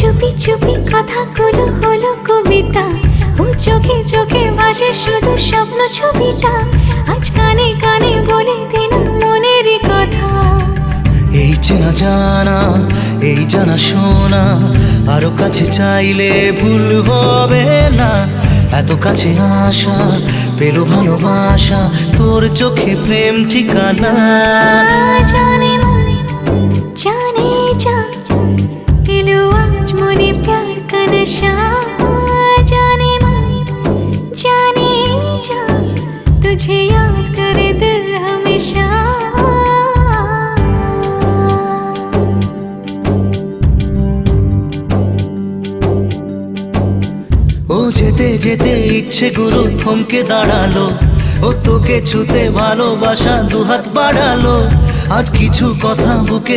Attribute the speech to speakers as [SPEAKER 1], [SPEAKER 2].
[SPEAKER 1] চুপি চুপি কথাগুলো হলো কবিতা, ও চোখে চোখে ভাসে শুধু স্বপ্ন ছবিটা, আজ কানে কানে বলে দিলাম মনের কথা।
[SPEAKER 2] এই চেনা জানা, এই জানা শোনা, আরো কাছে চাইলে ভুল হবে না। এত কাছে আসা পেল ভালোবাসা, তোর চোখে প্রেম ঠিকানা।
[SPEAKER 1] জানে মনে জানে जा दिलो आज मने प्यार का नशा, जाने मन जाने जा तुझे याद करे दिल हमेशा।
[SPEAKER 2] ও যেতে যেতে ইচ্ছে গুরু থমকে দাঁড়ালো, ও তোকে ছুতে ভালোবাসা দুহাত বাড়ালো। আজ কিছু কথা বুকে